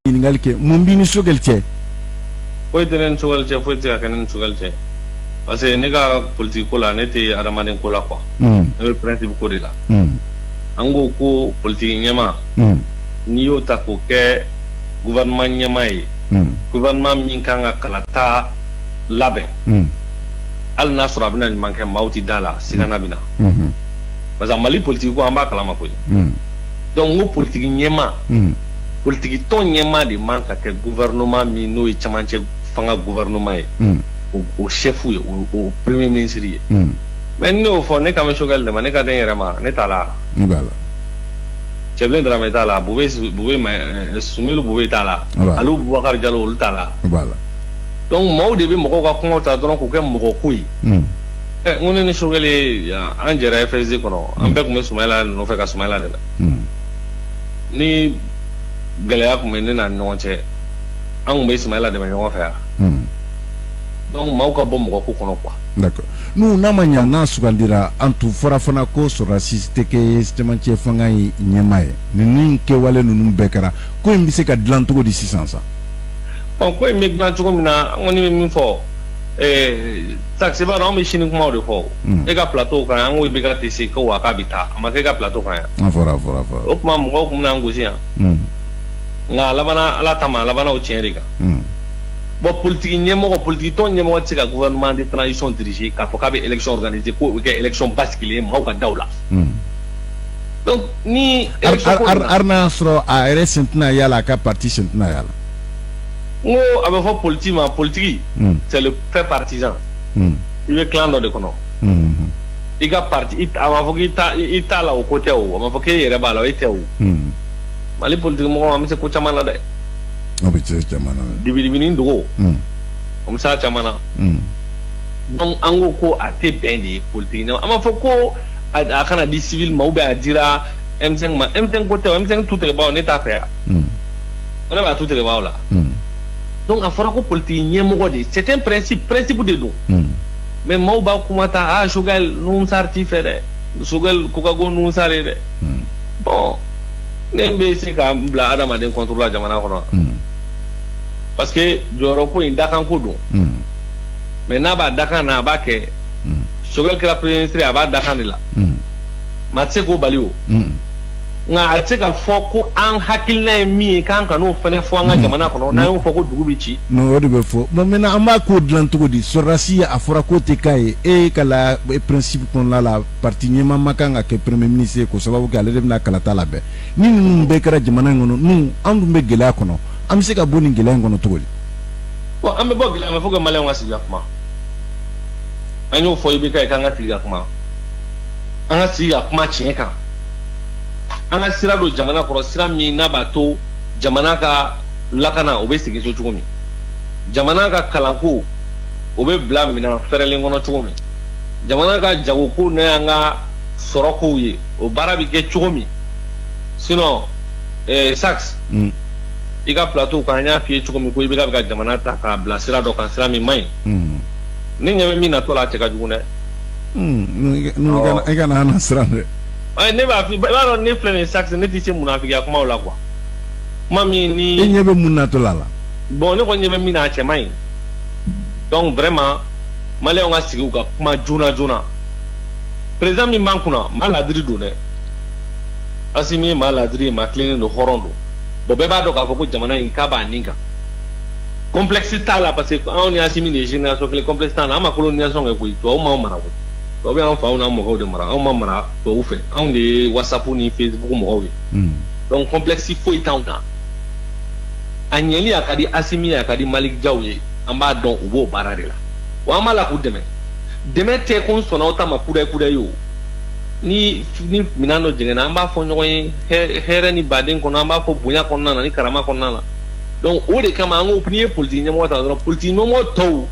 Ingalke mumbini sogelche foyi tenen sugal che foyi tika kenen sugal che parce que ne ka politique ko la ne te adamaden ko la quoi ne principe ko de la ango ko politique nyama ni yo ta ko ke gouvernement nyama yi gouvernement min kan ka kalata labe al nasra bina ni manke mauti dala sigana bina parce que mali politique ko amba kala ma ko donc ngo politique nyama politique ton nyema de manka ke gouvernement mi no e chamanche fanga gouvernement au chef au premier ministre mais no fo ne kam shogal de ne ka den rema ne tala ngala cheble ndra me tala boube ma sumilu boube tala alu Boubacar Diallo ul tala ngala donc mo de be mo ko ko ta don ko ke mo ko kuyi ngone ne shogale ya anjera FSD kono ambe ko me Soumaïla no fe ka Soumaïla de ni gɛlɛya kun bɛ ne n'a ni ɲɔgɔn cɛ an kun bɛ Soumaïla dɛmɛ ɲɔgɔn fɛ yan donc maaw ka bɔ mɔgɔ ko kɔnɔ quoi. D'accord n'u n'a ma ɲa n'a sugandira an tun fɔra fana ko sɔrɔdasi tɛ kɛ cɛmancɛ fanga ye ɲɛmaa ye nin kɛwale ninnu bɛɛ kɛra ko in bɛ se ka dilan cogo di sisan sa. bon ko in bɛ dilan cogo min na an kɔni bɛ min fɔ taxi b'a dɔn an bɛ sini kumaw de fɔ e ka plateau kan an ko i bɛ ka tese ko wa k'a bɛ taa a ma kɛ e ka plateau kan yan. a fɔra. o tuma mɔgɔw kun bɛ n'an gosi yan. nga labana ala tama labana o tiɲɛ de kan bon politique ɲɛmɔgɔ politique tɔn ɲɛmɔgɔ tɛ se ka gouvernement de transition diriger k'a fɔ k'a bɛ élection organiser ko o kɛ élection basculer maaw ka daw la donc ni arna sɔrɔ a yɛrɛ sen tɛna yala a ka parti sen tɛna yala n ko a bɛ fɔ politique ma politique c'est le fait partisan i bɛ clan dɔ de kɔnɔ i ka parti a b'a fɔ k'i t'a la o ko tɛ o a b'a fɔ k'e yɛrɛ b'a la o e tɛ o mali politique mɔgɔ an bɛ se ko caman na dɛ o bɛ se caman na dibi ni dogo an bɛ se a caman na donc an ko ko a tɛ bɛn de ye politique an b'a fɔ ko a kana di civil ma ou bien a dira M5 ma M5 ko tɛ o M5 tu tigɛbaaw ne t'a fɛ yan o ne b'a tu tigɛbaaw la donc a fɔra ko politique ɲɛmɔgɔ de c'est un principe de don mais maaw b'a kuma ta Choguel ninnu sari t'i fɛ dɛ Choguel ko ka go ninnu sari dɛ bon ne bɛ se ka bila adamaden contre la jamana kɔnɔ parce que jɔyɔrɔ ko in dakan ko don mais n'a b'a dakan na a b'a kɛ Choguel kɛra premier ministre a b'a dakan de la maa tɛ se k'o bali o nka a tɛ se ka fɔ ko an hakilina ye min ye k'an ka n'o fana fɔ an ka jamana kɔnɔ n'an y'o fɔ ko dugu bɛ ci. non o de bɛ fɔ bon maintenant an b'a ko dilan cogo di sɔrɔdasi a fɔra k'o tɛ k'a ye e ka la principe kɔnɔna la parti ɲɛmaa ma kan ka kɛ premier ministre ye k'o sababu kɛ ale de bɛna kalata labɛn ni ninnu bɛɛ kɛra jamana in kɔnɔ n'u an dun bɛ gɛlɛya kɔnɔ an bɛ se ka bɔ nin gɛlɛya in kɔnɔ cogo di. bon an bɛ bɔ gɛlɛya mais faut que maliyɛnw ka sigi ka kuma an y'o fɔ i bɛ kɛ k'an ka sigi ka kuma an ka sigi ka kuma tiɲɛ kan. an ka sira don jamana kɔrɔ sira min n'a b'a to jamana ka lakana o bɛ segin so cogo min jamana ka kalanko o bɛ bila minɛn fɛrɛlen kɔnɔ cogo min jamana ka jagoko n'an ka sɔrɔkow ye o baara bɛ kɛ cogo min sinon sax i ka plateau kan an y'a f'i ye cogo min ko i bɛ ka jamana ta k'a bila sira dɔ kan sira min man ɲi ne ɲɛ bɛ min natɔ la a cɛ ka jugu dɛ. i kana an na siran dɛ. ne b'a fɔ i b'a dɔn ne filɛ nin sax ne tɛ se munafigiya kumaw la quoi kuma min ni. e ɲɛ bɛ mun natɔ la la. bon ne kɔni ɲɛ bɛ min na a cɛ man ɲi donc vraiment maliyɛnw ka sigi u ka kuma joona président min b'an kunna maa ladiri don dɛ Assimi ye maa ladiri ye maa tilennen don hɔrɔn don bon bɛɛ b'a dɔn k'a fɔ ko jamana in k'a b'a nin kan complexe t'a la parce que anw ni Assimi de ye génération kelen complexe t'a la an ma colonisation kɛ koyi tubabu m'anw mara koyi. tubabu y'an faw n'an mɔgɔw de mara anw ma mara tubabu fɛ anw de ye WhatsApp ni Facebook mɔgɔw ye donc complexe foyi t'anw na a ɲɛli a ka di Assimi ye a ka di Malick Diaw ye an b'a dɔn u b'o baara de la wa an b'a la k'u dɛmɛ tɛ ko n sɔnna aw ta ma kudayi ye o ni minɛn dɔ jɛngɛnna an b'a fɔ ɲɔgɔn ye hɛrɛ ni baden kɔnɔ an b'a fɔ bonya kɔnɔna na ni karama kɔnɔna na donc o de kama an ko n'i ye politique ɲɛmɔgɔ ta dɔrɔn politique ɲɛmɔgɔ tɔw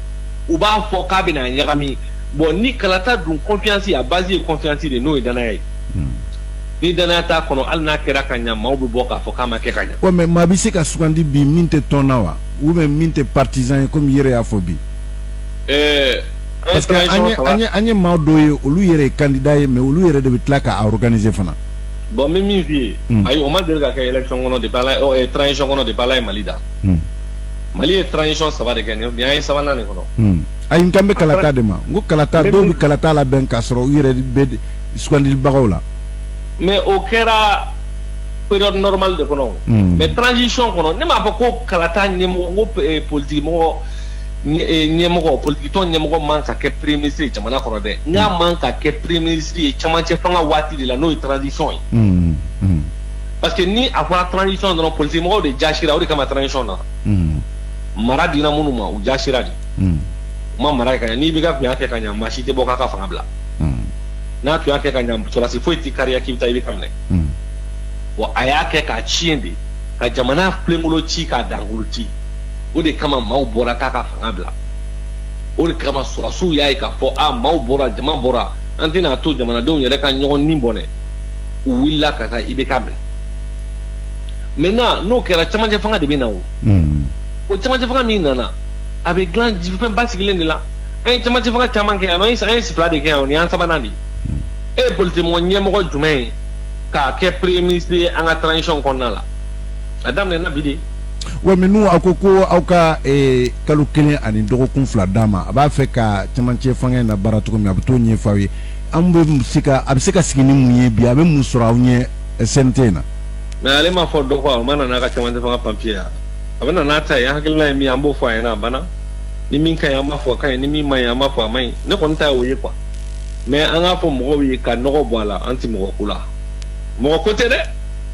u b'a fɔ k'a bɛna ɲagami bon ni kalata dun confiance a base ye confiance de n'o ye danaya ye ni danaya t'a kɔnɔ hali n'a kɛra ka ɲa maaw bɛ bɔ k'a fɔ k'a ma kɛ ka ɲa. ouais mais maa bɛ se ka sugandi bi min tɛ tɔn na wa ou bien min tɛ partisan ye comme i yɛrɛ y'a fɔ bi. parce que an ye maa dɔw ye olu yɛrɛ ye candidat ye mais olu yɛrɛ de bɛ tila k'a organiser fana. bon même min vie ayi o ma deli ka kɛ élection kɔnɔ de bala transition kɔnɔ de bala Mali da Mali ye transition saba de kɛ ni bien ye sabanan de kɔnɔ ayi n kan bɛ kalata de ma n ko kalata dɔw bɛ kalata labɛn k'a sɔrɔ u yɛrɛ bɛ sugandilibagaw la mais o kɛra période normale de kɔnɔ mais transition kɔnɔ ne m'a fɔ ko kalata ɲɛmɔgɔ ko politique mɔgɔ ɲɛmɔgɔ politique tɔn ɲɛmɔgɔ man ka kɛ premier ministre jamana kɔnɔ dɛ n'a man ka kɛ premier ministre ye camancɛ fanga waati de la n'o ye transition ye parce que ni a fɔra transition dɔrɔn politique mɔgɔw de jasira o de kama transition na mara dira minnu ma u jasira de u ma mara ka ɲɛ n'i bɛ ka fiɲɛ kɛ ka ɲɛ maa si tɛ bɔ k'a ka fanga bila n'a tun y'a kɛ ka ɲɛ sɔrɔsi foyi tɛ kariya k'i bɛ taa i bɛ ka minɛ wa a y'a kɛ k'a tiɲɛ de ka jamana filenkolo ci k'a dangolo ci o de kama maaw bɔra k'a ka fanga bila o de kama sɔrɔsiw y'a ye k'a fɔ maaw bɔra jama bɔra an tɛna to jamanadenw yɛrɛ ka ɲɔgɔn nin bɔ dɛ u wulila ka taa i bɛ ka minɛ maintenant n'o kɛra camancɛ fanga de bɛ na o camancɛ fanga min nana a bɛ dilan fɛn basigilen de la an ye camancɛ fanga caman kɛ yan an ye fila de kɛ yan o ni an sabanan de e ye politique ɲɛmɔgɔ jumɛn ye k'a kɛ premier ministre ye an ka transition kɔnɔna la a daminɛna bi de. wa mais n'u aw ko ko aw ka kalo kelen ani dɔgɔkun fila d'a ma a b'a fɛ ka camancɛ fanga in na baara cogo min a bɛ t'o ɲɛfɔ aw ye an bɛ se ka a bɛ se ka sigi ni mun ye bi a bɛ mun sɔrɔ aw ɲɛ CNT in na. mais ale ma fɔ dɔ kɔ a ma na n'a ka camancɛ fanga papier ya a bɛ na n'a ta ye hakilina ye min an b'o fɔ a ɲɛna a banna ni min ka ɲi an b'a fɔ a ka ɲi ni min ma ɲi an b'a fɔ a ma ɲi ne kɔni ta ye o ye quoi mais an k'a fɔ mɔgɔw ye ka nɔgɔ bɔ a la an tɛ mɔgɔ ko la mɔgɔ ko tɛ dɛ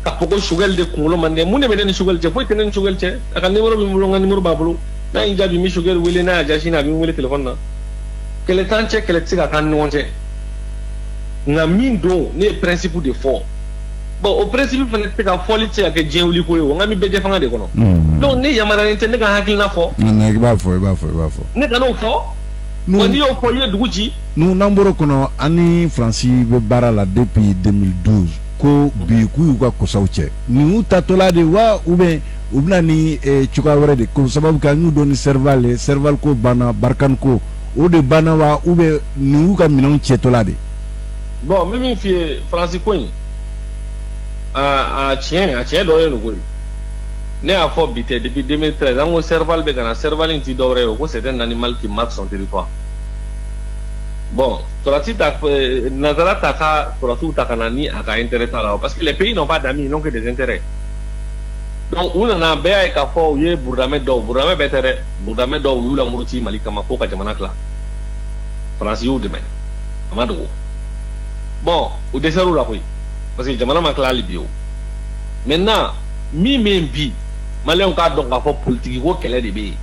k'a fɔ ko Choguel de kunkolo man di mun de bɛ ne ni Choguel cɛ foyi tɛ ne ni Choguel cɛ a ka numéro bɛ n bolo n ka numéro b'a bolo n'a y'i jaabi n bɛ Choguel wele n'a y'a jaa sini a bɛ n wele téléphone na kɛlɛ t'an cɛ kɛlɛ tɛ se ka k'an ni ɲɔgɔn cɛ nka min don ne ye principe de fɔ bon o principe fana tɛ se ka fɔli tɛ se ka kɛ diɲɛ wuli ko ye o n ka mi bɛɛ jɛ fanga de kɔnɔ donc ne yamaruyalen tɛ ne ka hakilina fɔ i b'a fɔ ne ka n'o fɔ n'i y'o fɔ i ye dugu ci n'an bɔr'o kɔnɔ an ni Faransi bɛ baara la depuis 2012 ko bi k'u y'u ka kosaw cɛ nin y'u tatɔla de wa ou bien u bɛna ni cogoya wɛrɛ de ko sababu kɛ an y'u dɔn ni Serval ko banna Barkhane ko o de banna wa ou bien nin y'u ka minɛnw cɛtɔla de. bon n bɛ min f'i ye Faransi ko in a tiɲɛ dɔ ye nin ko ye ne y'a fɔ bi tɛ depuis 2013 an ko Serval bɛ ka na Serval in ti dɔwɛrɛ ye o ko c'est un animal qui marque son territoire bon Sorasi Nazara ta ka Sorasiw ta ka na ni a ka intérêt t'a la parce que les pays n'ont pas d'amis ils n'ont que des intérêts donc u nana bɛɛ y'a ye k'a fɔ u ye Burudamɛ dɔw bɛɛ tɛ dɛ Burudamɛ dɔw u y'u lamuruti Mali kama k'o ka jamana tila Faransi y'u dɛmɛ a ma dogo bon u dɛsɛr'u la koyi parce que jamana ma tila hali bi o maintenant min bɛ yen bi Maliyɛnw k'a dɔn k'a fɔ politique ko kɛlɛ de bɛ yen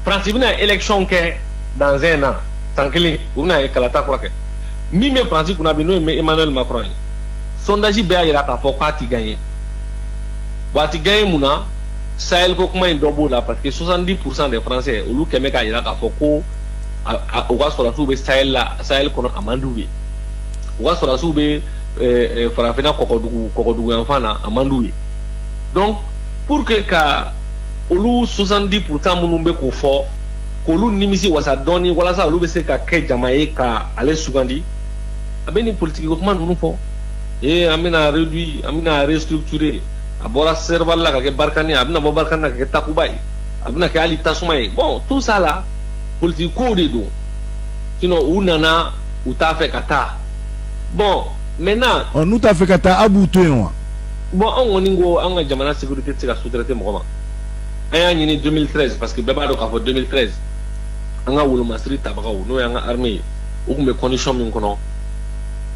Faransi bɛna élection kɛ dans un an san kelen u bɛna kalata kura kɛ min bɛ Faransi kunna bi n'o ye Emmanuel Macron ye sondage bɛɛ y'a jira k'a fɔ k'a ti gagner wa a ti gagner mun na Sahel ko kuma in dɔ b'o la parce que 70% des Français olu kɛmɛ k'a jira k'a fɔ ko u ka sɔrɔsiw bɛ Sahel kɔnɔ a man d'u ye u ka sɔrɔsiw bɛ farafinna kɔgɔdugu yanfan na a man d'u ye donc pour que ka olu 70% minnu bɛ k'o fɔ k'olu nimisi wasa dɔɔni walasa olu bɛ se ka kɛ jama ye ka ale sugandi a bɛ nin politique ko kuma ninnu fɔ an bɛna réduire an bɛna restructurer a bɔra Serval la ka kɛ Barkhane a bɛna bɔ Barkhane la ka kɛ Takuba ye a bɛna kɛ hali Tasuma ye bon tout ça là politique kow de don sinon u nana u t'a fɛ ka taa bon maintenant n'u t'a fɛ ka taa a b'u to yen wa bon an kɔni ko an ka jamana sécurité tɛ se ka sous-traiter mɔgɔ ma an y'a ɲini 2013 parce que bɛɛ b'a dɔn k'a fɔ 2013 an ka wolomasiri tabagaw n'o y'an ka armée ye u tun bɛ condition min kɔnɔ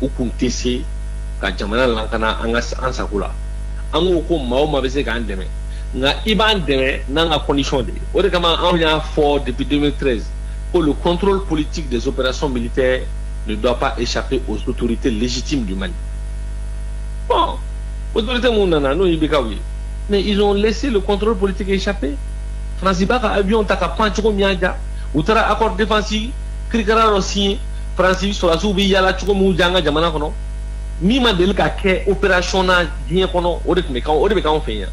u tun tɛ se ka jamana lakana an sago la an ko maa o maa bɛ se k'an dɛmɛ nka i b'an dɛmɛ n'an ka condition de ye o de kama anw y'a fɔ depuis 2013 que le contrôle politique des opérations militaires ne doit pas échapper aux autorités légitimes du Mali. Bon, autorités mounana no ibikaw ye, mais ils ont laissé le contrôle politique échapper. France ba ka avion ta ka pancho mianja, utara accord défensif, krikara ro signé, France sur la soubi yala chuko mu janga jamana kono. Mi ma del ka ke opération na bien kono, o de be kan fe ya.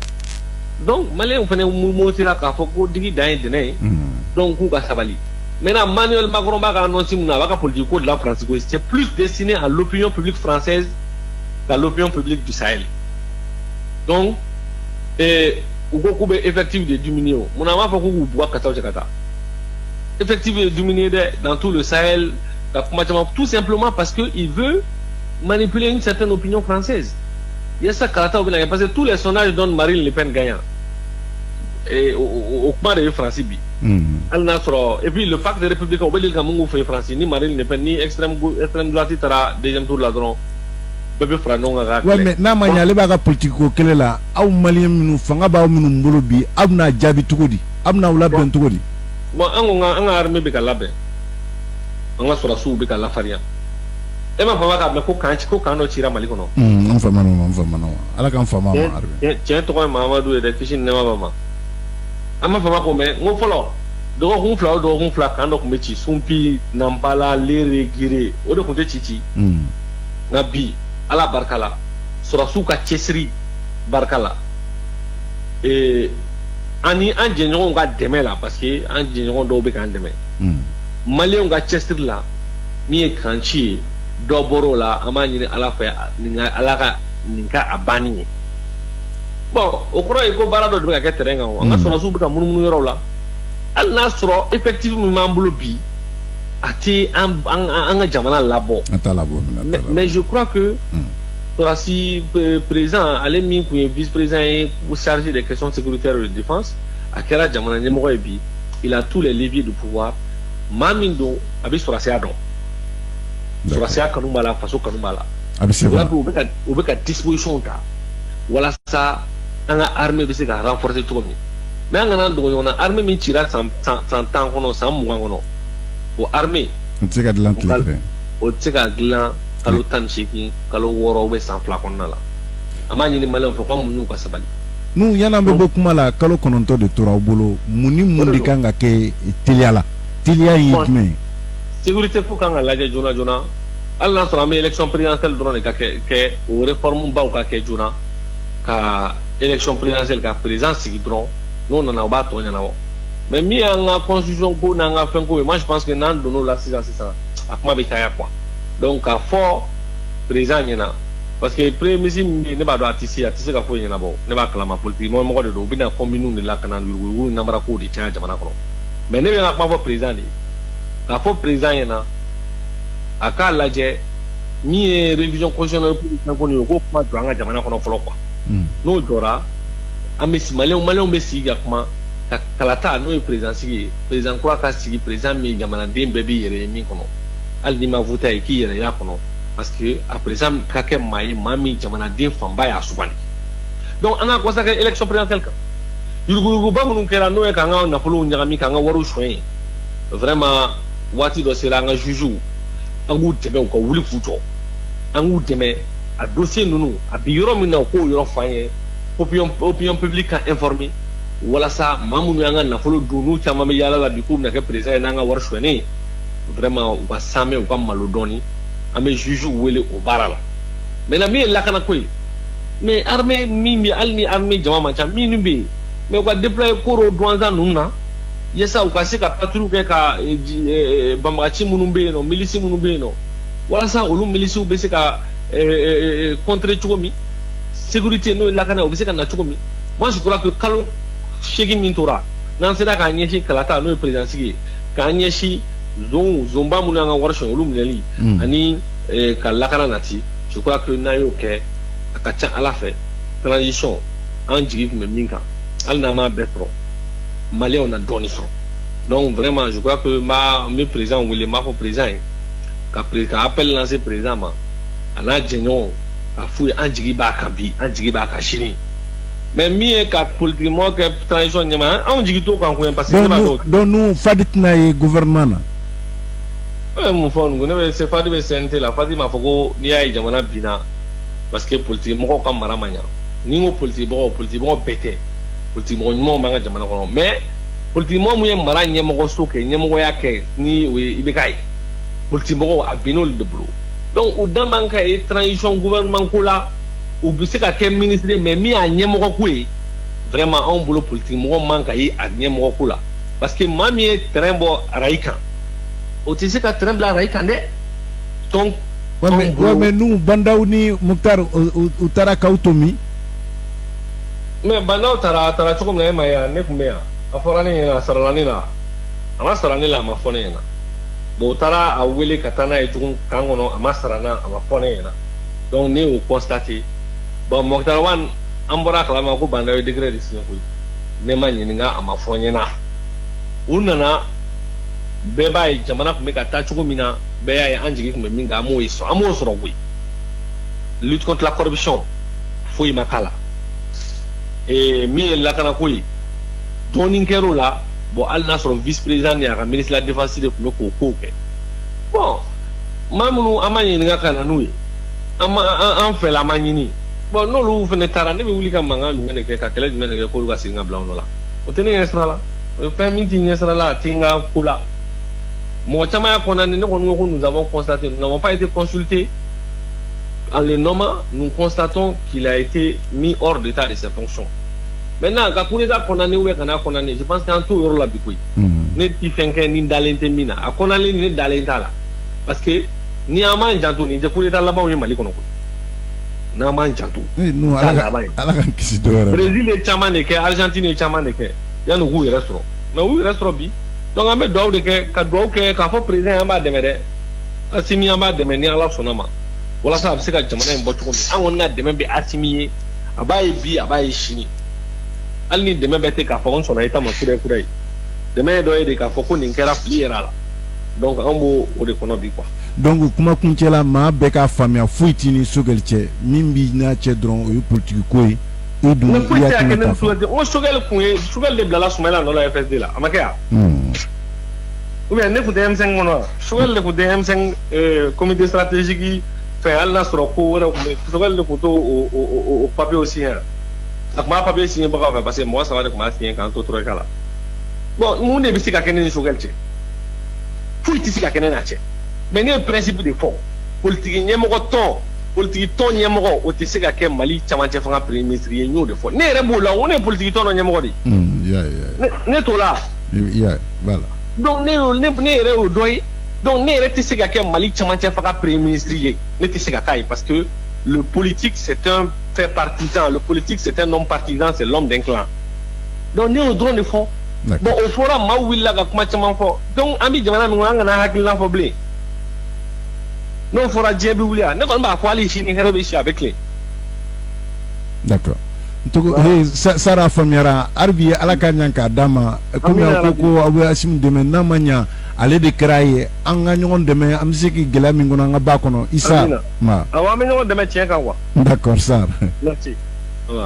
Donc malais on fane mu tira ka fo ko digi dan dene. Donc ku ka sabali. Maintenant, Emmanuel Macron va annoncer que la politique de la France c'est plus destiné à l'opinion publique française dans l'opinion publique du Sahel. Donc, effectif de diminuer. Mon ami faut qu'on boit kata. Effectif de diminuer dans tout le Sahel, tout simplement parce qu'il veut manipuler une certaine opinion française. Il y a ça parce que tous les sondages donnent Marine Le Pen gagnant. Et au coin de France. Et puis le pacte des républicains, au Bélgique, France, ni Marine Le Pen, ni extrême droite, deuxième tour là dedans. Ouais, mais n'a pas y a politique auquel là, au Malien nous fanga ba nous mbolobi, abna jabi tukodi, abna ula ben tukodi. Moi, on a armé beka labe, on a sur la sous beka la faria. Et ma femme a ko kanno tira malikono. On fait manon, ala kan fama armé. Tiens, toi mamadou et des fichines ne mama. Ama fama ko me, on follow. Do ronfla kando ko mechi sumpi nampala lere gire, o de ko te chichi. Nabi ala barkala surasuka chesri barkala et ani anjenyon ga deme la parce que anjenyon do be kan deme malien ga chesri la mi e kanchi do boro la amani ala fa ninga ala ka ninka abani bon o kro e ko barado do ga terenga o nga surasu be ka munu yoro la al nasro effectivement mambulo bi ati an jamana labo mais je crois que si président allait mis pour vice-président pour charger des questions sécuritaires et de défense à quel jamana nemoro ebi il a tous les leviers de pouvoir mamindo abi surasiado kanumala faso kanumala abi c'est vrai ou beka disposition ta wala ça an armée de se renforcer tout comme mais an nan do yona armée min tira 100 ans kono 100 mois kono o armée o tsika de l'antilé o tsika glan kalo tan shiki kalo woro be san flakonna la amani ni malon fo ko munu ko sabali nu yana be bokuma la kalo kononto de tora bolo muni mundi kanga ke tiliala tilia yitme sécurité fo kanga la jona alla so am élection présidentielle drone ka ke o réforme ba ka ke jona ka élection présidentielle ka président sigi drone non na ba to nyana wo mais mi en constitution ko na nga fen ko moi je pense que nan dono la 6 ans akuma be kaya quoi donc à fort président nyana parce que premier ministre ne ba do atisi ka fo nyana bo ne ba klama politique mo ko do bina combine de la kana wu na mara ko di tia jamana ko mais ne be na akuma président ni ka fo président nyana aka laje mi révision constitutionnelle pour ko ni ko kuma do nga jamana ko no folo quoi no dora amesi malon be siga kuma kalata no président quoi ka sigi président mi jamana dem bébé yere mi kono al ni ma voter ki yere ya kono parce que à présent ka ke mai mami jamana dem famba ya subani donc ana ko sa élection présidentielle ka yurugu ba mun kera no e ka nga na polo nyaga mi ka nga waru shoyin vraiment wati do sera nga juju angu tebe ko wuli futo angu teme a dossier nunu a biyoro mi na ko yoro fanye opinion publique informée wala sa mamunu yanga na folo dunu chama me yala la bikum na ke président nga war shweni vraiment wa same wa malodoni ame juju wele o barala mais na mi la kana koy mais armée mi alni armée jama mancha mi numbi mais ko déployer koro douanza nuna yesa o kasi ka patru ke ka bambachi munumbe no milisi munumbe no wala sa olu milisi be se ka contre chukomi sécurité no la kana o be se ka na chukomi moi je crois que kalo shegi mintora nan seda ka nyeshi kalata no président sigi ka nyeshi zomba mun nga warsho ulum leli ani ka lakana nati je crois que na yo ke akacha ala fait transition en jigi me minka al na ma betro malé on a donné son donc vraiment je crois que mes président ou les ma président ka appel lancer président ma ana jenyo a fouille en jigi ba kambi en jigi ba ka shini mais mi e ka politiquement que transition nyama on dit to kan ko parce que donc nous fadit na gouvernement na mon fond ngone c'est fadi be sente la fadi ma foko ni ay jamana bina parce que politiquement ko kam maramanya ni ngo politiquement bete politiquement mo manga jamana ko mais politiquement mu yem maranya mo ko soke nyemo yake ni we ibekai politiquement abinol de blo donc au dans manka e transition gouvernement ko la ou bisa ka ke ministre mais mi a nyemo ko vraiment on boulot politique mo manka yi a nyemo ko la parce que mami est trembo raika o tisi ka trembla raika ne donc Ouais, mais nous, Bandaou ni Mouktar, Utara Kautomi. Mais Bandaou Tara Chokum Maya, Nekumea, Aforani, Saranila. Amasaranila, Mafonena. Botara, a Willy Katana, et Kangono, Amasarana, Amafonena. Donc, nous constatons. Bon, Mokhtarwan, Ambora Kalamaku Bandaou degré de Singapour. Nemanina, Amafonena. Unana, Beba, Jamana, make a Tachumina, Bea, Angie, Minga, Amois, Amos, lutte contre la corruption, Fouille Makala. Et mi la Kanakui, Tony Kerola, bon, Al Nasr, vice-président, et un ministre de la Défense de Koko. Bon, Mamou Amani Nakanoui, en fait la manini. Bon, non, nous venons de Tarane, mais vous voulez qu'un manga nous mène quelqu'un qui mène le Kolo Singa Blanc là. Vous tenez un là, le permis là, Tinga Kula. Moi, nous avons constaté, nous n'avons pas été consultés. En le nommant, nous constatons qu'il a été mis hors d'état de ses fonctions. Maintenant, quand on est condamné ou condamné, je pense qu'en tout, il y aura la bicouille. N'est pas ni d'alente mina, à condamner ni d'alente là. Parce que ni à manger jantou, ni de coup d'état là-bas, on est mal économique. N'a manger jantou. Nous, à la Brésil est chamanéke, Argentine est chamanéke. Il y a nos goûts et restaurants. Mais oui, restaurant bi. Donc, on met droit de que, quand faut président en bas de m'aider, si mi en bas de m'aider, alors son nom. Voilà ça, c'est que jamana mbotu ko on a de membe asimiye abaye bi abaye shini alni de membe te ka fon so na ita mo kure kure de me do de ka foko ni kera pliera la donc ambo o de kono bi quoi donc kuma kuncela ma be ka famia fuitini sogelche mimbi na che dron o politique ko e du ya kenen souhaité on sogel de blala soumela no la FSD la amaka ou bien ne fouté M5 mono sogel de fouté M5 comité stratégique fait al na soro ko wala ko le photo au papier aussi hein ak ma papier signé ba parce que moi ça va de comment signer quand tout truc là bon mon ne bisika kenen so galche fuiti sika kenen ache mais ne principe de fond politique nyemo ko ton nyemo ko o tisika ke mali chamanche fanga premier ministre yenyo de fond ne rebo la on est politique ton nyemo ko di ne to là voilà donc ne re o doy. Donc, ne sais pas Mali Tchamantia fera premier ministre. Ne sais pas parce que le politique c'est un fait partisan. Le politique c'est un homme partisan, c'est l'homme d'un clan. Donc, nous avons de fond. Bon, au forum, Maouilla Gakmachaman fort. Donc, Ami Jamana Mouanga Hakil Lanfoblé. Non, il faudra dire Boulia. Ne va pas aller chez les avec les. D'accord. Sara Famiara, Arbi Alakanyanka, Dama, comme Koko, Asim de Menamania. Ale de kraye anga ñongon deme am seki gelami ngona nga bakono isa ma awa me ñongon deme tienka wa d'accord ça merci